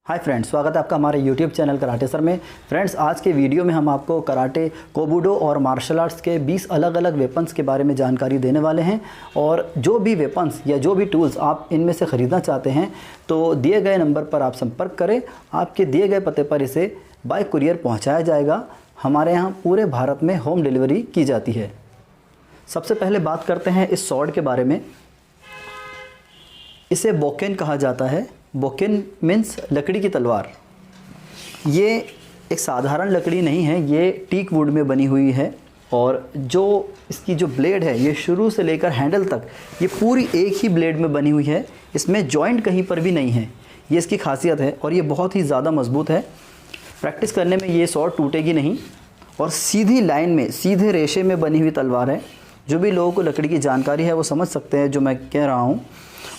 Hi friends, स्वागत है आपका हमारे यूट्यूब चैनल कराटे सर में। फ्रेंड्स, आज के वीडियो में हम आपको कराटे, कोबूडो और मार्शल आर्ट्स के 20 अलग अलग वेपन्स के बारे में जानकारी देने वाले हैं। और जो भी वेपन्स या जो भी टूल्स आप इनमें से ख़रीदना चाहते हैं तो दिए गए नंबर पर आप संपर्क करें। आपके दिए गए पते पर इसे बाय कुरियर पहुँचाया जाएगा। हमारे यहाँ पूरे भारत में होम डिलीवरी की जाती है। सबसे पहले बात करते हैं इस सॉर्ड के बारे में। इसे बोकेन कहा जाता है। बोकेन मीन्स लकड़ी की तलवार। ये एक साधारण लकड़ी नहीं है, ये टीक वुड में बनी हुई है। और जो इसकी जो ब्लेड है ये शुरू से लेकर हैंडल तक ये पूरी एक ही ब्लेड में बनी हुई है। इसमें जॉइंट कहीं पर भी नहीं है, ये इसकी खासियत है। और ये बहुत ही ज़्यादा मजबूत है। प्रैक्टिस करने में ये सॉर्ड टूटेगी नहीं। और सीधी लाइन में, सीधे रेशे में बनी हुई तलवार है। जो भी लोगों को लकड़ी की जानकारी है वो समझ सकते हैं जो मैं कह रहा हूँ।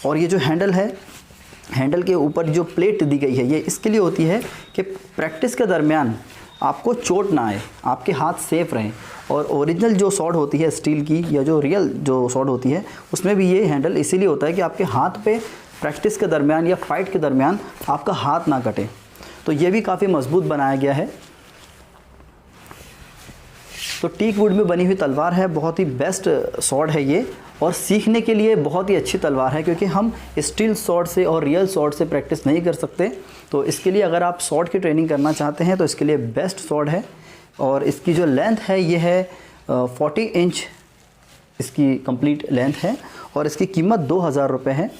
और ये जो हैंडल है, हैंडल के ऊपर जो प्लेट दी गई है ये इसके लिए होती है कि प्रैक्टिस के दरमियान आपको चोट ना आए, आपके हाथ सेफ रहें। और ओरिजिनल जो सॉर्ड होती है स्टील की, या जो रियल जो सॉर्ड होती है, उसमें भी ये हैंडल इसीलिए होता है कि आपके हाथ पे प्रैक्टिस के दरमियान या फाइट के दरमियान आपका हाथ ना कटे। तो ये भी काफ़ी मजबूत बनाया गया है। तो टीक वुड में बनी हुई तलवार है, बहुत ही बेस्ट सॉर्ड है ये। और सीखने के लिए बहुत ही अच्छी तलवार है, क्योंकि हम स्टील सॉर्ड से और रियल सॉर्ड से प्रैक्टिस नहीं कर सकते। तो इसके लिए अगर आप सॉर्ड की ट्रेनिंग करना चाहते हैं तो इसके लिए बेस्ट सॉर्ड है। और इसकी जो लेंथ है ये है 40 इंच इसकी कंप्लीट लेंथ है। और इसकी कीमत 2000 रुपये है।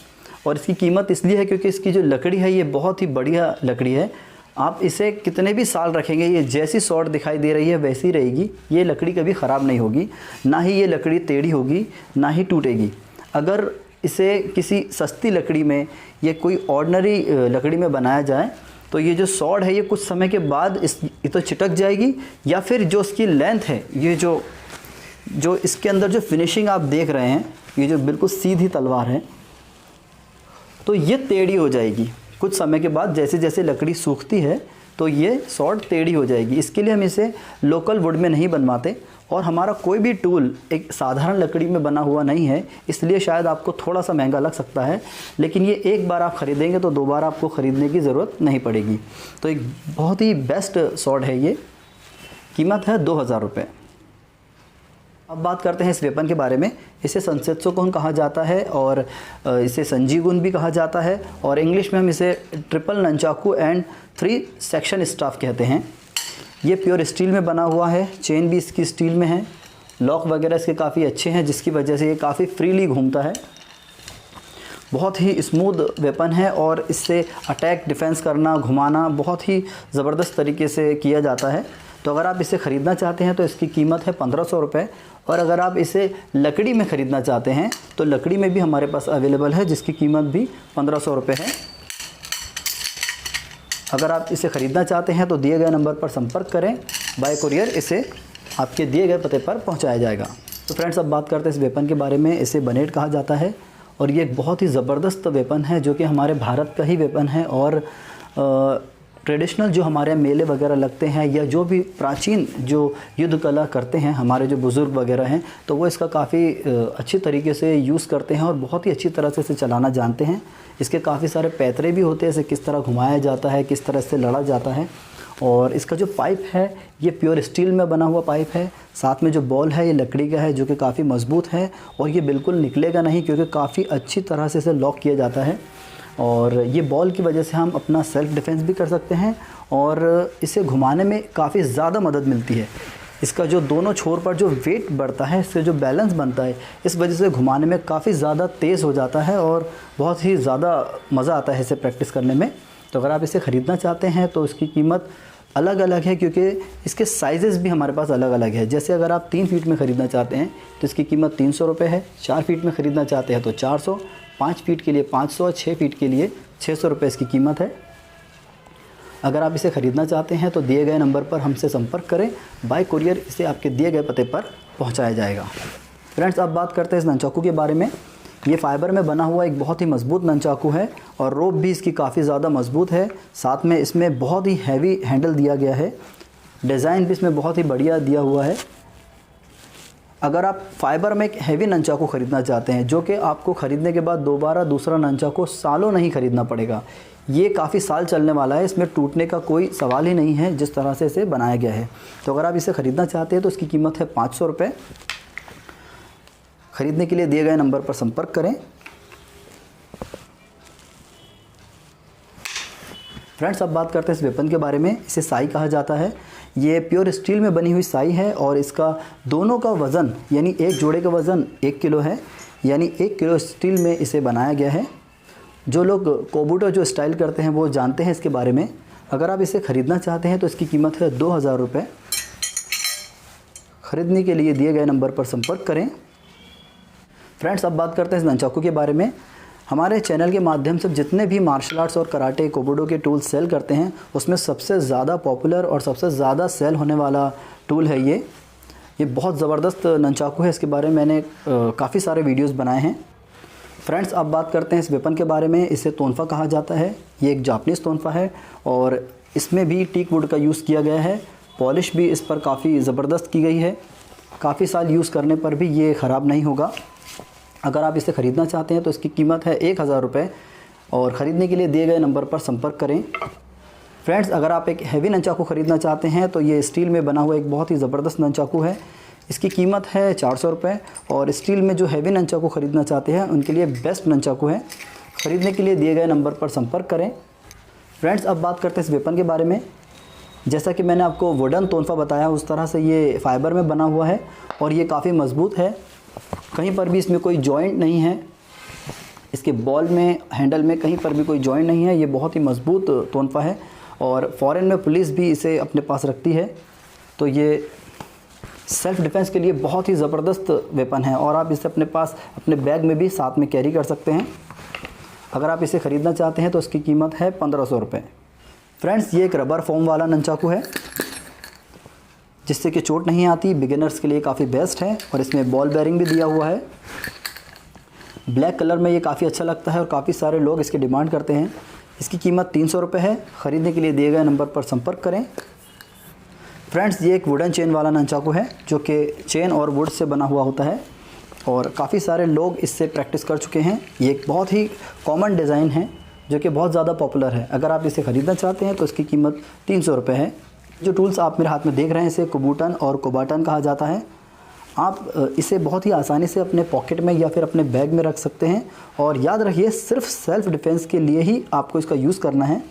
और इसकी कीमत इसलिए है क्योंकि इसकी जो लकड़ी है ये बहुत ही बढ़िया लकड़ी है। आप इसे कितने भी साल रखेंगे, ये जैसी सॉर्ड दिखाई दे रही है वैसी ही रहेगी। ये लकड़ी कभी ख़राब नहीं होगी, ना ही ये लकड़ी टेढ़ी होगी, ना ही टूटेगी। अगर इसे किसी सस्ती लकड़ी में या कोई ऑर्डिनरी लकड़ी में बनाया जाए तो ये जो सॉर्ड है ये कुछ समय के बाद ये तो चिटक जाएगी, या फिर जो इसकी लेंथ है, ये जो इसके अंदर जो फिनिशिंग आप देख रहे हैं, ये जो बिल्कुल सीधी तलवार है, तो ये टेढ़ी हो जाएगी। कुछ समय के बाद जैसे जैसे लकड़ी सूखती है तो ये सॉर्ड टेढ़ी हो जाएगी। इसके लिए हम इसे लोकल वुड में नहीं बनवाते। और हमारा कोई भी टूल एक साधारण लकड़ी में बना हुआ नहीं है, इसलिए शायद आपको थोड़ा सा महंगा लग सकता है। लेकिन ये एक बार आप ख़रीदेंगे तो दोबारा आपको ख़रीदने की ज़रूरत नहीं पड़ेगी। तो एक बहुत ही बेस्ट सॉर्ड है ये। कीमत है 2000 रुपये। अब बात करते हैं इस वेपन के बारे में। इसे संसेत्सुगुन कहा जाता है और इसे संजीगुन भी कहा जाता है। और इंग्लिश में हम इसे triple nunchaku and 3 section staff कहते हैं। ये प्योर स्टील में बना हुआ है। चेन भी इसकी स्टील में है। लॉक वगैरह इसके काफ़ी अच्छे हैं, जिसकी वजह से ये काफ़ी फ्रीली घूमता है। बहुत ही स्मूथ वेपन है और इससे अटैक, डिफेंस करना, घुमाना बहुत ही ज़बरदस्त तरीके से किया जाता है। तो अगर आप इसे ख़रीदना चाहते हैं तो इसकी कीमत है 1500 रुपये। और अगर आप इसे लकड़ी में ख़रीदना चाहते हैं तो लकड़ी में भी हमारे पास अवेलेबल है, जिसकी कीमत भी 1500 रुपये है। अगर आप इसे ख़रीदना चाहते हैं तो दिए गए नंबर पर संपर्क करें। बाय कुरियर इसे आपके दिए गए पते पर पहुंचाया जाएगा। तो फ्रेंड्स, अब बात करते हैं इस वेपन के बारे में। इसे बनेट कहा जाता है और ये एक बहुत ही ज़बरदस्त वेपन है, जो कि हमारे भारत का ही वेपन है। और ट्रेडिशनल जो हमारे मेले वगैरह लगते हैं, या जो भी प्राचीन जो युद्ध कला करते हैं हमारे जो बुज़ुर्ग वगैरह हैं, तो वो इसका काफ़ी अच्छी तरीके से यूज़ करते हैं और बहुत ही अच्छी तरह से इसे चलाना जानते हैं। इसके काफ़ी सारे पैतरे भी होते हैं, इसे किस तरह घुमाया जाता है, किस तरह से लड़ा जाता है। और इसका जो पाइप है ये प्योर स्टील में बना हुआ पाइप है। साथ में जो बॉल है ये लकड़ी का है, जो कि काफ़ी मज़बूत है। और ये बिल्कुल निकलेगा नहीं, क्योंकि काफ़ी अच्छी तरह से इसे लॉक किया जाता है। और ये बॉल की वजह से हम अपना सेल्फ़ डिफेंस भी कर सकते हैं। और इसे घुमाने में काफ़ी ज़्यादा मदद मिलती है। इसका जो दोनों छोर पर जो वेट बढ़ता है, इससे जो बैलेंस बनता है, इस वजह से घुमाने में काफ़ी ज़्यादा तेज़ हो जाता है और बहुत ही ज़्यादा मज़ा आता है इसे प्रैक्टिस करने में। तो अगर आप इसे ख़रीदना चाहते हैं तो इसकी कीमत अलग अलग है, क्योंकि इसके साइज़ेस भी हमारे पास अलग अलग है। जैसे अगर आप 3 फीट में ख़रीदना चाहते हैं तो इसकी कीमत 300 रुपये है। 4 फीट में ख़रीदना चाहते हैं तो 400, 5 फीट के लिए 500 और 6 फीट के लिए 600 रुपये इसकी कीमत है। अगर आप इसे ख़रीदना चाहते हैं तो दिए गए नंबर पर हमसे संपर्क करें। बाय कुरियर इसे आपके दिए गए पते पर पहुंचाया जाएगा। फ्रेंड्स, अब बात करते हैं इस नंचाकू के बारे में। ये फाइबर में बना हुआ एक बहुत ही मज़बूत नंचाकू है और रोप भी इसकी काफ़ी ज़्यादा मज़बूत है। साथ में इसमें बहुत ही हैवी हैंडल दिया गया है। डिज़ाइन भी इसमें बहुत ही बढ़िया दिया हुआ है। अगर आप फाइबर में एक हैवी नंचाकू ख़रीदना चाहते हैं जो कि आपको ख़रीदने के बाद दोबारा दूसरा नंचाकू सालों नहीं ख़रीदना पड़ेगा, ये काफ़ी साल चलने वाला है, इसमें टूटने का कोई सवाल ही नहीं है जिस तरह से इसे बनाया गया है। तो अगर आप इसे ख़रीदना चाहते हैं तो इसकी कीमत है 500 रुपये। ख़रीदने के लिए दिए गए नंबर पर संपर्क करें। फ्रेंड्स, अब बात करते हैं इस वेपन के बारे में। इसे साई कहा जाता है। ये प्योर स्टील में बनी हुई साई है और इसका दोनों का वज़न यानी एक जोड़े का वज़न 1 किलो है, यानी 1 किलो स्टील में इसे बनाया गया है। जो लोग कोबूटो जो स्टाइल करते हैं वो जानते हैं इसके बारे में। अगर आप इसे ख़रीदना चाहते हैं तो इसकी कीमत है 2000 रुपये। ख़रीदने के लिए दिए गए नंबर पर संपर्क करें। फ्रेंड्स, अब बात करते हैं इस नंचाकू के बारे में। हमारे चैनल के माध्यम से जितने भी मार्शल आर्ट्स और कराटे कोबूडो के टूल्स सेल करते हैं उसमें सबसे ज़्यादा पॉपुलर और सबसे ज़्यादा सेल होने वाला टूल है ये बहुत ज़बरदस्त नंचाकू है। इसके बारे में मैंने काफ़ी सारे वीडियोस बनाए हैं। फ्रेंड्स, अब बात करते हैं इस वेपन के बारे में। इसे तोनफा कहा जाता है। ये एक जापानीज़ तोनफा है और इसमें भी टीक वुड का यूज़ किया गया है। पॉलिश भी इस पर काफ़ी ज़बरदस्त की गई है। काफ़ी साल यूज़ करने पर भी ये ख़राब नहीं होगा। अगर आप इसे ख़रीदना चाहते हैं तो इसकी कीमत है 1000 रुपये और ख़रीदने के लिए दिए गए नंबर पर संपर्क करें। फ्रेंड्स, अगर आप एक हैवी नंचाकू ख़रीदना चाहते हैं तो ये स्टील में बना हुआ एक बहुत ही ज़बरदस्त नंचाकू है। इसकी कीमत है 400 रुपये और स्टील में जो हैवी नंचाकू ख़रीदना चाहते हैं उनके लिए बेस्ट नंचाकू है। ख़रीदने के लिए दिए गए नंबर पर संपर्क करें। फ्रेंड्स, अब बात करते हैं इस वेपन के बारे में। जैसा कि मैंने आपको वुडन तोनफा बताया उस तरह से ये फ़ाइबर में बना हुआ है और ये काफ़ी मज़बूत है। कहीं पर भी इसमें कोई जॉइंट नहीं है। इसके बॉल में, हैंडल में कहीं पर भी कोई जॉइंट नहीं है। ये बहुत ही मज़बूत तोनफा है और फ़ॉरेन में पुलिस भी इसे अपने पास रखती है। तो ये सेल्फ़ डिफेंस के लिए बहुत ही ज़बरदस्त वेपन है और आप इसे अपने पास अपने बैग में भी साथ में कैरी कर सकते हैं। अगर आप इसे ख़रीदना चाहते हैं तो इसकी कीमत है 1500 रुपये। फ्रेंड्स, ये एक रबर फोम वाला नंचाकू है जिससे कि चोट नहीं आती। बिगिनर्स के लिए काफ़ी बेस्ट है और इसमें बॉल बेयरिंग भी दिया हुआ है। ब्लैक कलर में ये काफ़ी अच्छा लगता है और काफ़ी सारे लोग इसकी डिमांड करते हैं। इसकी कीमत 300 रुपये है। ख़रीदने के लिए दिए गए नंबर पर संपर्क करें। फ्रेंड्स, ये एक वुडन चेन वाला नंचाकू है जो कि चेन और वुड से बना हुआ होता है और काफ़ी सारे लोग इससे प्रैक्टिस कर चुके हैं। ये एक बहुत ही कॉमन डिज़ाइन है जो कि बहुत ज़्यादा पॉपुलर है। अगर आप इसे ख़रीदना चाहते हैं तो इसकी कीमत 300 रुपये है। जो टूल्स आप मेरे हाथ में देख रहे हैं इसे कोबूटन और कोबाटन कहा जाता है। आप इसे बहुत ही आसानी से अपने पॉकेट में या फिर अपने बैग में रख सकते हैं और याद रखिए सिर्फ सेल्फ़ डिफेंस के लिए ही आपको इसका यूज़ करना है।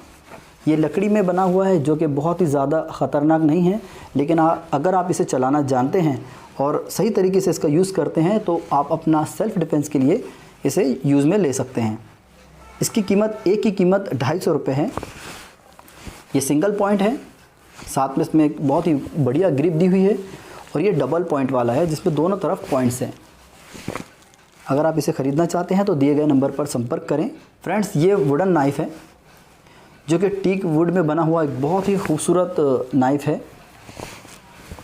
ये लकड़ी में बना हुआ है जो कि बहुत ही ज़्यादा ख़तरनाक नहीं है, लेकिन अगर आप इसे चलाना जानते हैं और सही तरीके से इसका यूज़ करते हैं तो आप अपना सेल्फ़ डिफेंस के लिए इसे यूज़ में ले सकते हैं। इसकी कीमत एक की कीमत 250 रुपये है। ये सिंगल पॉइंट है, साथ में इसमें एक बहुत ही बढ़िया ग्रिप दी हुई है और ये डबल पॉइंट वाला है जिसमें दोनों तरफ पॉइंट्स हैं। अगर आप इसे ख़रीदना चाहते हैं तो दिए गए नंबर पर संपर्क करें। फ्रेंड्स, ये वुडन नाइफ़ है जो कि टीक वुड में बना हुआ एक बहुत ही खूबसूरत नाइफ़ है।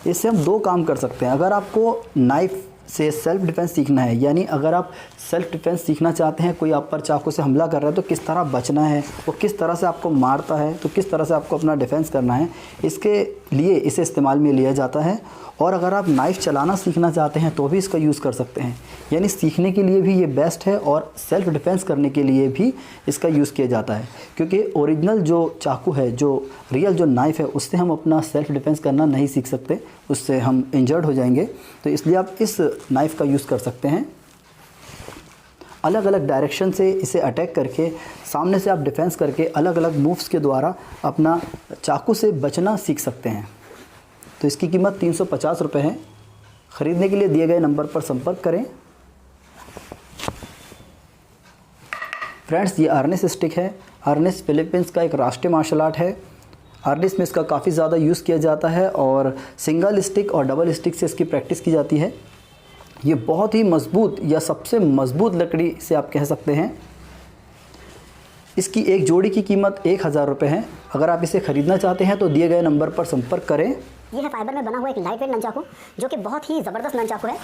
इससे हम 2 काम कर सकते हैं। अगर आपको नाइफ़ से सेल्फ़ डिफेंस सीखना है, यानी अगर आप सेल्फ़ डिफेंस सीखना चाहते हैं, कोई आप पर चाकू से हमला कर रहा है तो किस तरह बचना है, वो किस तरह से आपको मारता है तो किस तरह से आपको अपना डिफेंस करना है, इसके लिए इसे इस्तेमाल में लिया जाता है। और अगर आप नाइफ़ चलाना सीखना चाहते हैं तो भी इसका यूज़ कर सकते हैं। यानी सीखने के लिए भी ये बेस्ट है और सेल्फ़ डिफेंस करने के लिए भी इसका यूज़ किया जाता है, क्योंकि ओरिजिनल जो चाकू है, जो रियल जो नाइफ़ है, उससे हम अपना सेल्फ़ डिफेंस करना नहीं सीख सकते, उससे हम इंजर्ड हो जाएंगे। तो इसलिए आप इस नाइफ़ का यूज़ कर सकते हैं। अलग अलग डायरेक्शन से इसे अटैक करके, सामने से आप डिफेंस करके अलग अलग मूव्स के द्वारा अपना चाकू से बचना सीख सकते हैं। तो इसकी कीमत 350 रुपये है। ख़रीदने के लिए दिए गए नंबर पर संपर्क करें। फ्रेंड्स, ये आर्नेस स्टिक है। आर्नेस फिलीपींस का एक राष्ट्रीय मार्शल आर्ट है। आर्नेस में इसका काफ़ी ज़्यादा यूज़ किया जाता है और सिंगल स्टिक और डबल स्टिक से इसकी प्रैक्टिस की जाती है। ये बहुत ही मज़बूत या सबसे मज़बूत लकड़ी से आप कह सकते हैं। इसकी एक जोड़ी की कीमत 1000 रुपये है। अगर आप इसे ख़रीदना चाहते हैं तो दिए गए नंबर पर संपर्क करें। ये है फाइबर में बना हुआ एक लाइट वेट नंचाकू जो कि बहुत ही ज़बरदस्त नंचाकू है।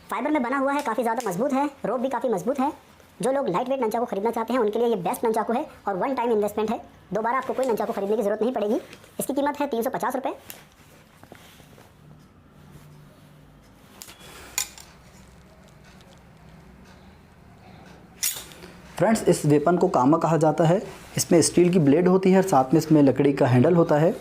फाइबर में बना हुआ है, काफ़ी ज़्यादा मजबूत है, रोप भी काफ़ी मजबूत है। जो लोग लाइट वेट नंचाकू खरीदना चाहते हैं उनके लिए ये बेस्ट नंचाकू है और 1 टाइम इन्वेस्टमेंट है। दोबारा आपको कोई नंचाकू खरीदने की ज़रूरत नहीं पड़ेगी। इसकी कीमत है 350 रुपये। फ्रेंड्स, इस वेपन को कामा कहा जाता है। इसमें स्टील की ब्लेड होती है और साथ में इसमें लकड़ी का हैंडल होता है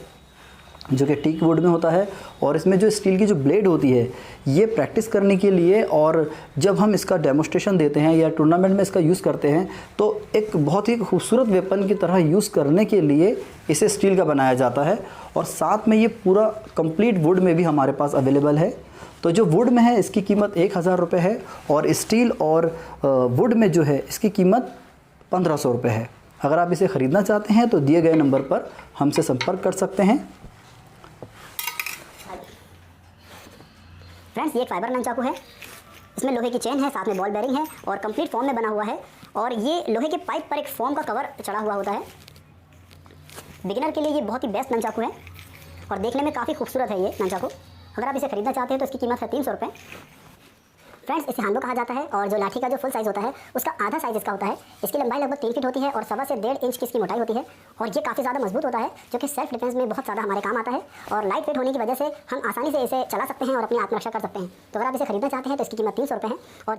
जो कि टीक वुड में होता है। और इसमें जो स्टील की जो ब्लेड होती है ये प्रैक्टिस करने के लिए और जब हम इसका डेमोस्ट्रेशन देते हैं या टूर्नामेंट में इसका यूज़ करते हैं तो एक बहुत ही खूबसूरत वेपन की तरह यूज़ करने के लिए इसे स्टील का बनाया जाता है। और साथ में ये पूरा कंप्लीट वुड में भी हमारे पास अवेलेबल है। तो जो वुड में है इसकी कीमत 1000 रुपये है और स्टील और वुड में जो है इसकी कीमत 1500 रुपये है। अगर आप इसे ख़रीदना चाहते हैं तो दिए गए नंबर पर हमसे संपर्क कर सकते हैं। फ्रेंड्स, ये एक फाइबर ननचाकू है। इसमें लोहे की चेन है, साथ में बॉल बेरिंग है और कंप्लीट फॉर्म में बना हुआ है। और ये लोहे के पाइप पर एक फोम का कवर चढ़ा हुआ होता है। बिगिनर के लिए ये बहुत ही बेस्ट ननचाकू है और देखने में काफ़ी खूबसूरत है ये ननचाकू। अगर आप इसे खरीदना चाहते हैं तो इसकी कीमत है 300 रुपये। फ्रेंड्स, इसे हांडो कहा जाता है और जो लाठी का जो फुल साइज़ होता है उसका आधा साइज़ इसका होता है। इसकी लंबाई लगभग 3 फीट होती है और 1.25 से 1.5 इंच की इसकी मोटाई होती है। और ये काफ़ी ज़्यादा मजबूत होता है जो कि सेल्फ डिफेंस में बहुत ज़्यादा हमारे काम आता है। और लाइट वेट होने की वजह से हम आसानी से इसे चला सकते हैं और अपनी आत्मरक्षा कर सकते हैं। तो अगर आप इसे खरीदना चाहते हैं तो इसकी कीमत 300 रुपये है। और